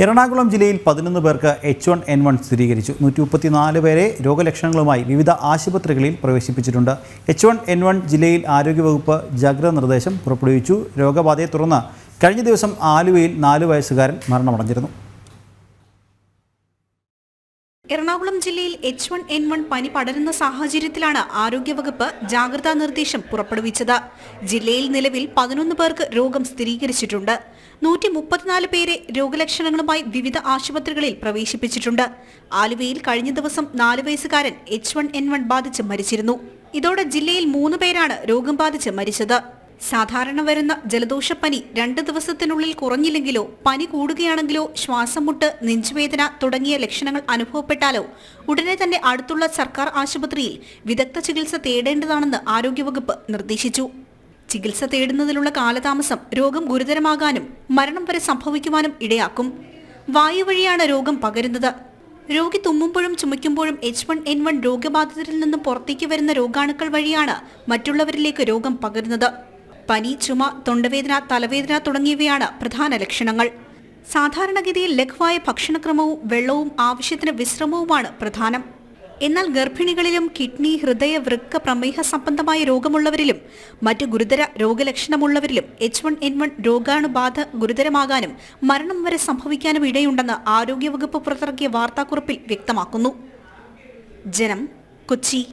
എറണാകുളം ജില്ലയിൽ 11 പേർക്ക് H1N1 സ്ഥിരീകരിച്ചു. 134 പേരെ രോഗലക്ഷണങ്ങളുമായി വിവിധ ആശുപത്രികളിൽ പ്രവേശിപ്പിച്ചിട്ടുണ്ട്. H1N1 ജില്ലയിൽ ആരോഗ്യവകുപ്പ് ജാഗ്രതാ നിർദ്ദേശം പുറപ്പെടുവിച്ചു. രോഗബാധയെ തുടർന്ന് കഴിഞ്ഞ ദിവസം ആലുവയിൽ 4 വയസ്സുകാരൻ മരണമടഞ്ഞിരുന്നു. എറണാകുളം ജില്ലയിൽ H1N1 പനി പടരുന്ന സാഹചര്യത്തിലാണ് ആരോഗ്യവകുപ്പ് ജാഗ്രതാ നിർദ്ദേശം പുറപ്പെടുവിച്ചത്. ജില്ലയിൽ നിലവിൽ 11 പേർക്ക് രോഗം സ്ഥിരീകരിച്ചിട്ടുണ്ട്. 134 പേരെ രോഗലക്ഷണങ്ങളുമായി വിവിധ ആശുപത്രികളിൽ പ്രവേശിപ്പിച്ചിട്ടുണ്ട്. ആലുവയിൽ കഴിഞ്ഞ ദിവസം 4 വയസ്സുകാരൻ H1N1 ബാധിച്ച് മരിച്ചിരുന്നു. ഇതോടെ ജില്ലയിൽ 3 പേരാണ് രോഗം ബാധിച്ച് മരിച്ചത്. സാധാരണ വരുന്ന ജലദോഷപ്പനി 2 ദിവസത്തിനുള്ളിൽ കുറഞ്ഞില്ലെങ്കിലോ പനി കൂടുകയാണെങ്കിലോ ശ്വാസം മുട്ട്, നെഞ്ചുവേദന തുടങ്ങിയ ലക്ഷണങ്ങൾ അനുഭവപ്പെട്ടാലോ ഉടനെ തന്നെ അടുത്തുള്ള സർക്കാർ ആശുപത്രിയിൽ വിദഗ്ധ ചികിത്സ തേടേണ്ടതാണെന്ന് ആരോഗ്യവകുപ്പ് നിർദ്ദേശിച്ചു. ചികിത്സ തേടുന്നതിലുള്ള കാലതാമസം രോഗം ഗുരുതരമാകാനും മരണം വരെ സംഭവിക്കുവാനും ഇടയാക്കും. വായു വഴിയാണ് രോഗം പകരുന്നത്. രോഗി തുമ്മുമ്പോഴും ചുമയ്ക്കുമ്പോഴും H1N1 രോഗബാധിതരിൽ നിന്നും പുറത്തേക്ക് വരുന്ന രോഗാണുക്കൾ വഴിയാണ് മറ്റുള്ളവരിലേക്ക് രോഗം പകരുന്നത്. പനി, ചുമ, തൊണ്ടവേദന, തലവേദന തുടങ്ങിയവയാണ് പ്രധാന ലക്ഷണങ്ങൾ. സാധാരണഗതിയിൽ ലഘുവായ ഭക്ഷണക്രമവും വെള്ളവും ആവശ്യത്തിന് വിശ്രമവുമാണ് പ്രധാനം. എന്നാൽ ഗർഭിണികളിലും കിഡ്നി, ഹൃദയ, വൃക്ക, പ്രമേഹ സംബന്ധമായ രോഗമുള്ളവരിലും മറ്റു ഗുരുതര രോഗലക്ഷണമുള്ളവരിലും H1N1 രോഗാണുബാധ ഗുരുതരമാകാനും മരണം വരെ സംഭവിക്കാനും ഇടയുണ്ടെന്ന് ആരോഗ്യവകുപ്പ് പുറത്തിറക്കിയ വാർത്താക്കുറിപ്പിൽ വ്യക്തമാക്കുന്നു. ജനം, കൊച്ചി.